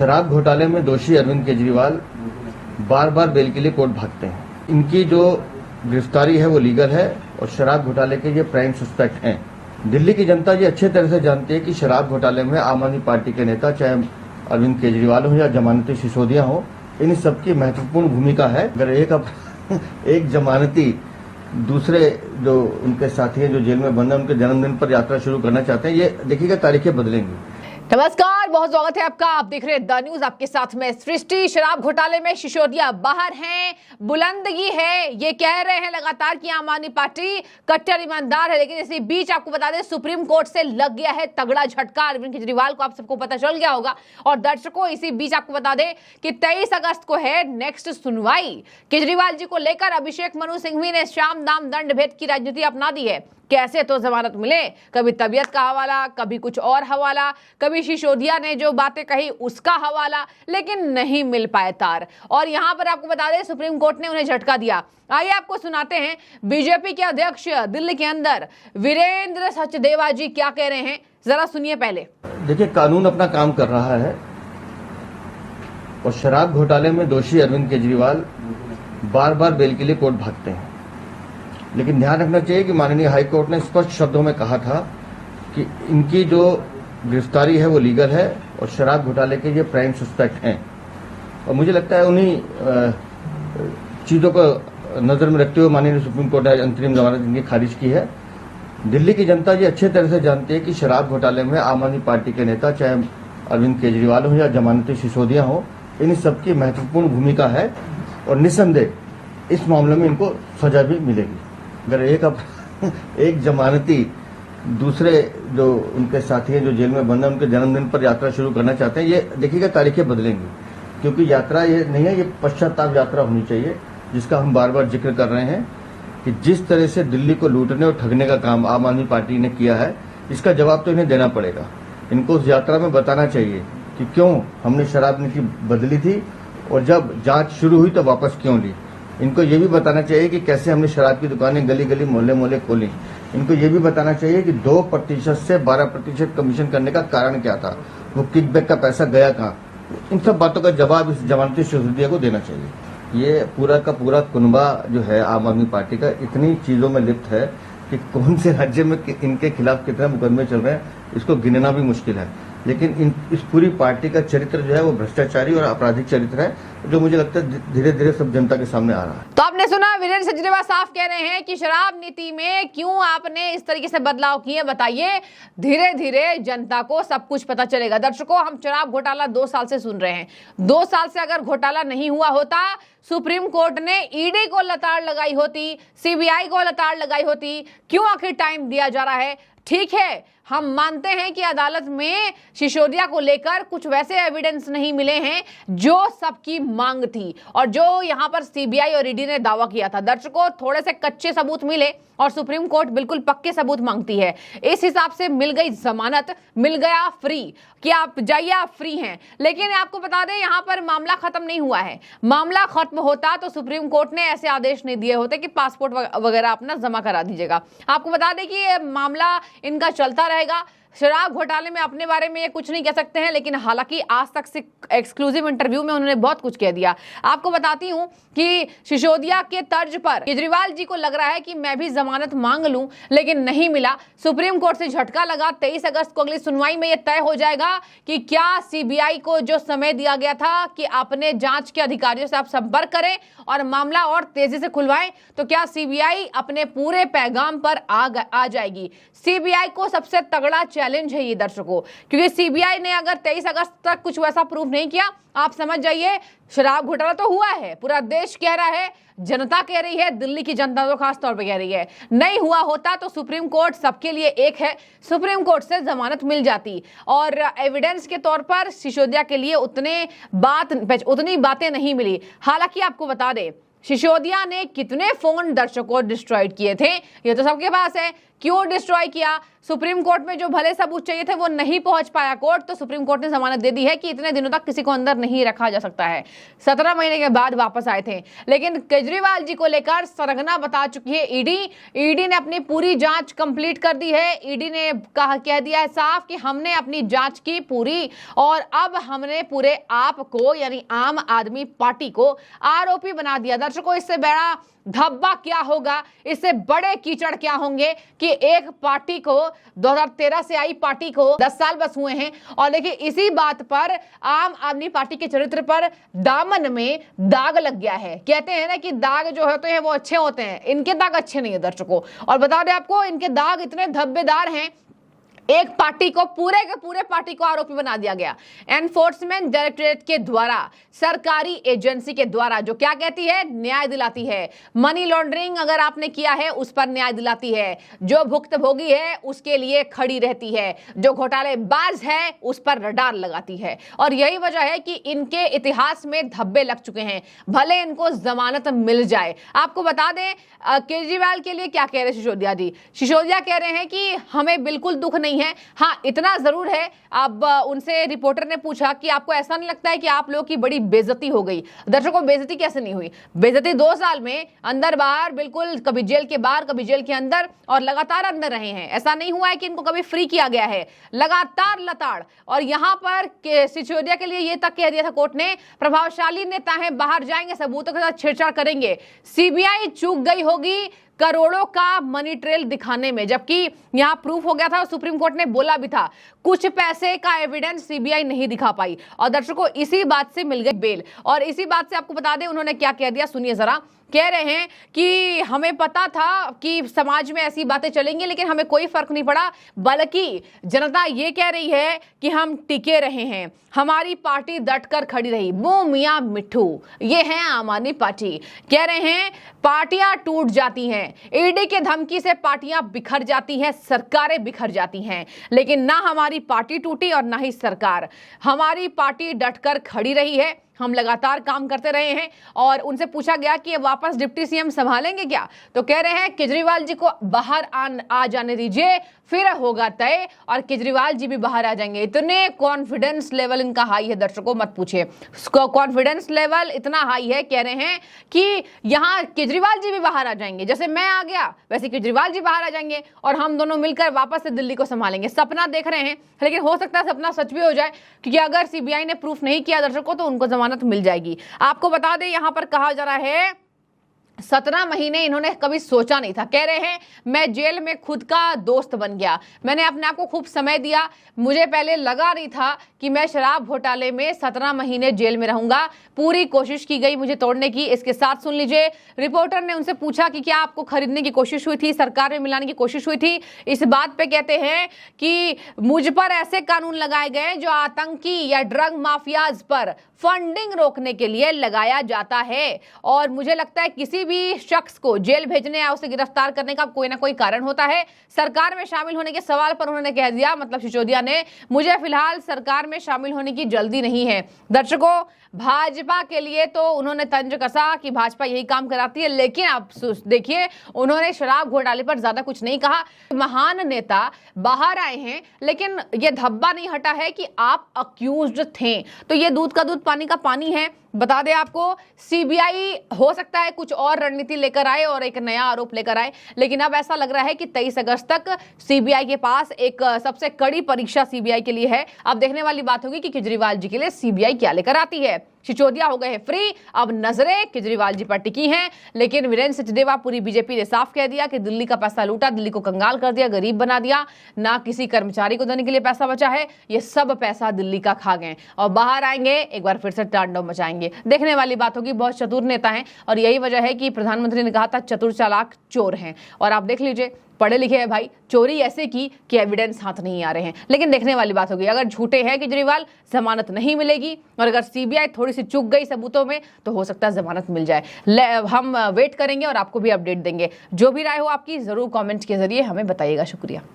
शराब घोटाले में दोषी अरविंद केजरीवाल बार बार बेल के लिए कोर्ट भागते हैं। इनकी जो गिरफ्तारी है वो लीगल है और शराब घोटाले के ये प्राइम सस्पेक्ट हैं। दिल्ली की जनता ये अच्छे तरह से जानती है कि शराब घोटाले में आम आदमी पार्टी के नेता चाहे अरविंद केजरीवाल हो या जमानती सिसोदिया हो, इन सबकी महत्वपूर्ण भूमिका है। अगर एक जमानती दूसरे जो उनके साथी हैं जो जेल में बंद हैं उनके जन्मदिन पर यात्रा शुरू करना चाहते हैं, ये देखिएगा तारीखें बदलेंगी। नमस्कार, बहुत स्वागत है आपका। आप देख रहे हैं द न्यूज, आपके साथ में सृष्टि। शराब घोटाले में सिसोदिया बाहर हैं, बुलंदगी है, ये कह रहे हैं लगातार कि आम आदमी पार्टी कट्टर ईमानदार है। लेकिन इसी बीच आपको बता दें, सुप्रीम कोर्ट से लग गया है तगड़ा झटका अरविंद केजरीवाल को। आप सबको पता चल गया होगा। और दर्शकों, इसी बीच आपको बता दें कि 23 अगस्त को है नेक्स्ट सुनवाई। केजरीवाल जी को लेकर अभिषेक मनु सिंघवी ने शाम दाम दंड भेद की राजनीति अपना दी है। कैसे तो जमानत मिले, कभी तबीयत का हवाला, कभी कुछ और हवाला, कभी सिसोदिया ने जो बातें कही उसका हवाला, लेकिन नहीं मिल पाए तार। और यहां पर आपको बता दें, सुप्रीम कोर्ट ने उन्हें झटका दिया। आइए आपको सुनाते हैं बीजेपी के अध्यक्ष दिल्ली के अंदर वीरेंद्र सचदेवा जी क्या कह रहे हैं, जरा सुनिए पहले। देखिए, कानून अपना काम कर रहा है और शराब घोटाले में दोषी अरविंद केजरीवाल बार बार बेल के लिए कोर्ट भागते हैं। लेकिन ध्यान रखना चाहिए कि माननीय हाईकोर्ट ने स्पष्ट शब्दों में कहा था कि इनकी जो गिरफ्तारी है वो लीगल है और शराब घोटाले के ये प्राइम सस्पेक्ट हैं। और मुझे लगता है उन्हीं चीजों को नजर में रखते हुए माननीय सुप्रीम कोर्ट ने अंतरिम जमानत इनकी खारिज की है। दिल्ली की जनता ये अच्छे तरह से जानती है कि शराब घोटाले में आम आदमी पार्टी के नेता चाहे अरविंद केजरीवाल हो या जमानती सिसोदिया हो, इन सबकी महत्वपूर्ण भूमिका है और निस्संदेह इस मामले में इनको सजा भी मिलेगी। अगर एक जमानती दूसरे जो उनके साथी हैं जो जेल में बंद हैं उनके जन्मदिन पर यात्रा शुरू करना चाहते हैं, ये देखिएगा तारीखें बदलेंगी। क्योंकि यात्रा ये नहीं है, ये पश्चाताप यात्रा होनी चाहिए, जिसका हम बार बार जिक्र कर रहे हैं कि जिस तरह से दिल्ली को लूटने और ठगने का काम आम आदमी पार्टी ने किया है, इसका जवाब तो इन्हें देना पड़ेगा। इनको उस यात्रा में बताना चाहिए कि क्यों हमने शराब नीति बदली थी और जब जांच शुरू हुई तो वापस क्यों ली। इनको ये भी बताना चाहिए कि कैसे हमने शराब की दुकानें गली गली मोहल्ले मोहल्ले खोली। इनको ये भी बताना चाहिए कि 2% से 12% कमीशन करने का कारण क्या था, वो किकबैक का पैसा गया कहाँ। इन सब बातों का जवाब इस जमानती सिसोदिया को देना चाहिए। ये पूरा का पूरा कुनबा जो है आम आदमी पार्टी का इतनी चीजों में लिप्त है कि कौन से राज्य में इनके खिलाफ कितने मुकदमे चल रहे हैं इसको गिनना भी मुश्किल है। लेकिन इस पूरी पार्टी का चरित्र जो है वो भ्रष्टाचारी और आपराधिक चरित्र है, जो मुझे लगता है धीरे धीरे सब जनता के सामने आ रहा है। तो आपने सुना, वीरेंद्र सचदेवा साफ कह रहे हैं कि शराब नीति में क्यों आपने इस तरीके से बदलाव किए, बताइए। धीरे धीरे जनता को सब कुछ पता चलेगा। दर्शकों, हम शराब घोटाला 2 साल से सुन रहे हैं। 2 साल से अगर घोटाला नहीं हुआ होता, सुप्रीम कोर्ट ने ईडी को लताड़ लगाई होती, सीबीआई को लताड़ लगाई होती। क्यों आखिर टाइम दिया जा रहा है? ठीक है, हम मानते हैं कि अदालत में सिसोदिया को लेकर कुछ वैसे एविडेंस नहीं मिले हैं जो सबकी मांग थी और जो यहां पर सीबीआई और ईडी ने दावा किया था। दर्शकों, थोड़े से कच्चे सबूत मिले और सुप्रीम कोर्ट बिल्कुल पक्के सबूत मांगती है। इस हिसाब से मिल गई जमानत, मिल गया फ्री कि आप जाइए, आप फ्री हैं। लेकिन आपको बता दें, यहां पर मामला खत्म नहीं हुआ है। मामला खत्म होता तो सुप्रीम कोर्ट ने ऐसे आदेश नहीं दिए होते कि पासपोर्ट वगैरह अपना जमा करा दीजिएगा। आपको बता दें कि ये मामला इनका चलता रहेगा। शराब घोटाले में अपने बारे में ये कुछ नहीं कह सकते हैं, लेकिन हालांकि आज तक से एक्सक्लूसिव इंटरव्यू में उन्होंने बहुत कुछ कह दिया। आपको बताती हूं कि सिसोदिया के तर्ज पर केजरीवाल जी को लग रहा है कि मैं भी जमानत मांग लूं, लेकिन नहीं मिला। सुप्रीम कोर्ट से झटका लगा। 23 अगस्त को अगली सुनवाई में यह तय हो जाएगा कि क्या सीबीआई को जो समय दिया गया था कि अपने जांच के अधिकारियों से आप संपर्क करें और मामला और तेजी से खुलवाएं, तो क्या सीबीआई अपने पूरे पैगाम पर आ जाएगी। सीबीआई को सबसे तगड़ा चैलेंज है ये दर्शकों, क्योंकि सीबीआई ने अगर 23 अगस्त तक कुछ वैसा प्रूफ नहीं किया, आप समझ जाइए शराब घोटाला तो हुआ है। पूरा देश कह रहा है, जनता कह रही है, दिल्ली की जनता तो खास तौर पे कह रही है। नहीं हुआ होता तो सुप्रीम कोर्ट सबके लिए एक है, सुप्रीम कोर्ट से जमानत मिल जाती और एविडेंस के तौर पर सिसोदिया के लिए उतनी बातें नहीं मिली। हालांकि आपको बता दें, सिसोदिया ने कितने फोन दर्शकों डिस्ट्रॉयड किए थे ये तो सबके पास है। क्यों डिस्ट्रॉय किया? सुप्रीम कोर्ट में जो भले सबूत चाहिए थे वो नहीं पहुंच पाया कोर्ट, तो सुप्रीम कोर्ट ने जमानत दे दी है कि इतने दिनों तक किसी को अंदर नहीं रखा जा सकता है। 17 महीने के बाद वापस आए थे। लेकिन केजरीवाल जी को लेकर सरगना बता चुकी है ईडी ने अपनी पूरी जांच कंप्लीट कर दी है। ईडी ने कह दिया है साफ कि हमने अपनी जांच की पूरी, और अब हमने पूरे आप को यानी आम आदमी पार्टी को आरोपी बना दिया। दर्शकों, इससे बड़ा धब्बा क्या होगा, इससे बड़े कीचड़ क्या होंगे कि एक पार्टी को 2013 से आई पार्टी को 10 साल बस हुए हैं, और देखिए इसी बात पर आम आदमी पार्टी के चरित्र पर दामन में दाग लग गया है। कहते हैं ना कि दाग जो होते हैं वो अच्छे होते हैं, इनके दाग अच्छे नहीं है दर्शकों। और बता दें आपको, इनके दाग इतने धब्बेदार हैं, एक पार्टी को पूरे के पूरे पार्टी को आरोपी बना दिया गया। एनफोर्समेंट डायरेक्टरेट के द्वारा, सरकारी एजेंसी के द्वारा, जो क्या कहती है, न्याय दिलाती है। मनी लॉन्ड्रिंग अगर आपने किया है उस पर न्याय दिलाती है, जो भुक्तभोगी है उसके लिए खड़ी रहती है, जो घोटालेबाज है उस पर रडार लगाती है। और यही वजह है कि इनके इतिहास में धब्बे लग चुके हैं, भले इनको जमानत मिल जाए। आपको बता दें केजरीवाल के लिए क्या कह रहे सिसोदिया जी। सिसोदिया कह रहे हैं कि हमें बिल्कुल दुख नहीं है, हाँ इतना जरूर है। अब उनसे रिपोर्टर ने पूछा कि आपको ऐसा नहीं लगता है कि आप लोगों की बड़ी बेइज्जती हो गई? दर्शकों, बेइज्जती कैसे नहीं हुई? बेइज्जती 2 साल में अंदर बाहर, बिल्कुल कभी जेल के बाहर कभी जेल के अंदर, और लगातार अंदर रहे हैं। ऐसा नहीं हुआ है कि इनको कभी फ्री किया गया है, लगातार लताड़। और यहां पर सिसोदिया के लिए यह तक कह दिया था कोर्ट ने, प्रभावशाली नेता हैं, बाहर जाएंगे, सबूतों के साथ छेड़छाड़ करेंगे। सीबीआई चूक गई होगी करोड़ों का मनी ट्रेल दिखाने में, जबकि यहां प्रूफ हो गया था और सुप्रीम कोर्ट ने बोला भी था कुछ पैसे का एविडेंस सीबीआई नहीं दिखा पाई। और दर्शकों, इसी बात से मिल गई बेल। और इसी बात से आपको बता दें उन्होंने क्या कह दिया, सुनिए जरा। कह रहे हैं कि हमें पता था कि समाज में ऐसी बातें चलेंगी, लेकिन हमें कोई फर्क नहीं पड़ा, बल्कि जनता ये कह रही है कि हम टिके रहे हैं, हमारी पार्टी डटकर खड़ी रही। वो मियां मिट्ठू, ये है आम आदमी पार्टी। कह रहे हैं पार्टियां टूट जाती हैं, ईडी के धमकी से पार्टियां बिखर जाती हैं, सरकारें बिखर जाती हैं, लेकिन ना हमारी पार्टी टूटी और ना ही सरकार। हमारी पार्टी डटकर खड़ी रही है, हम लगातार काम करते रहे हैं। और उनसे पूछा गया कि वापस डिप्टी सीएम संभालेंगे क्या, तो कह रहे हैं केजरीवाल जी को बाहर आ जाने दीजिए, फिर होगा तय, और केजरीवाल जी भी बाहर आ जाएंगे। इतने कॉन्फिडेंस लेवल इनका हाई है दर्शकों, मत पूछिए। कॉन्फिडेंस लेवल इतना हाई है, कह रहे हैं कि यहां केजरीवाल जी भी बाहर आ जाएंगे, जैसे मैं आ गया वैसे केजरीवाल जी बाहर आ जाएंगे, और हम दोनों मिलकर वापस से दिल्ली को संभालेंगे। सपना देख रहे हैं, लेकिन हो सकता है सपना सच भी हो जाए, क्योंकि अगर सीबीआई ने प्रूफ नहीं किया दर्शकों तो उनको जमानत मिल जाएगी। आपको बता दें यहां पर कहा जा रहा है 17 महीने इन्होंने कभी सोचा नहीं था। कह रहे हैं मैं जेल में खुद का दोस्त बन गया, मैंने अपने आप को खूब समय दिया, मुझे पहले लगा नहीं था कि मैं शराब घोटाले में 17 महीने जेल में रहूंगा, पूरी कोशिश की गई मुझे तोड़ने की। इसके साथ सुन लीजिए, रिपोर्टर ने उनसे पूछा कि क्या आपको खरीदने की कोशिश हुई थी, सरकार में मिलाने की कोशिश हुई थी? इस बात पे कहते हैं कि मुझ पर ऐसे कानून लगाए गए जो आतंकी या ड्रग माफियाज पर फंडिंग रोकने के लिए लगाया जाता है, और मुझे लगता है किसी भी शख्स को जेल भेजने या उसे गिरफ्तार करने का कोई ना कोई कारण होता है। सरकार में शामिल होने के सवाल पर उन्होंने कह दिया, मतलब सिसोदिया ने, मुझे फिलहाल सरकार में शामिल होने की जल्दी नहीं है। दर्शकों, भाजपा के लिए तो उन्होंने तंज कसा कि भाजपा यही काम कराती है, लेकिन आप देखिए उन्होंने शराब घोटाले पर ज्यादा कुछ नहीं कहा। महान नेता बाहर आए हैं, लेकिन यह धब्बा नहीं हटा है कि आप अक्यूज्ड थे, तो ये दूध का दूध पानी का पानी है। बता दें आपको, सीबीआई हो सकता है कुछ और रणनीति लेकर आए और एक नया आरोप लेकर आए, लेकिन अब ऐसा लग रहा है कि 23 अगस्त तक सीबीआई के पास एक सबसे कड़ी परीक्षा सीबीआई के लिए है। अब देखने वाली बात होगी कि केजरीवाल जी के लिए सीबीआई क्या लेकर आती है। सिसोदिया हो गए हैं फ्री, अब नजरें केजरीवाल जी पर टिकी हैं, लेकिन वीरेंद्र सचदेवा, पूरी बीजेपी ने साफ कह दिया कि दिल्ली का पैसा लूटा, दिल्ली को कंगाल कर दिया, गरीब बना दिया, ना किसी कर्मचारी को देने के लिए पैसा बचा है, ये सब पैसा दिल्ली का खा गए, और बाहर आएंगे एक बार फिर से तांडव मचाएंगे। देखने वाली बात होगी, बहुत चतुर नेता हैं, और यही वजह है कि प्रधानमंत्री ने कहा था चतुर चालाक चोर हैं, और आप देख लीजिए पढ़े लिखे हैं भाई, चोरी ऐसे की कि एविडेंस हाथ नहीं आ रहे हैं। लेकिन देखने वाली बात होगी, अगर झूठे हैं केजरीवाल, जमानत नहीं मिलेगी, और अगर सीबीआई थोड़ी सी चूक गई सबूतों में तो हो सकता है जमानत मिल जाए। हम वेट करेंगे और आपको भी अपडेट देंगे। जो भी राय हो आपकी जरूर कमेंट के जरिए हमें बताइएगा। शुक्रिया।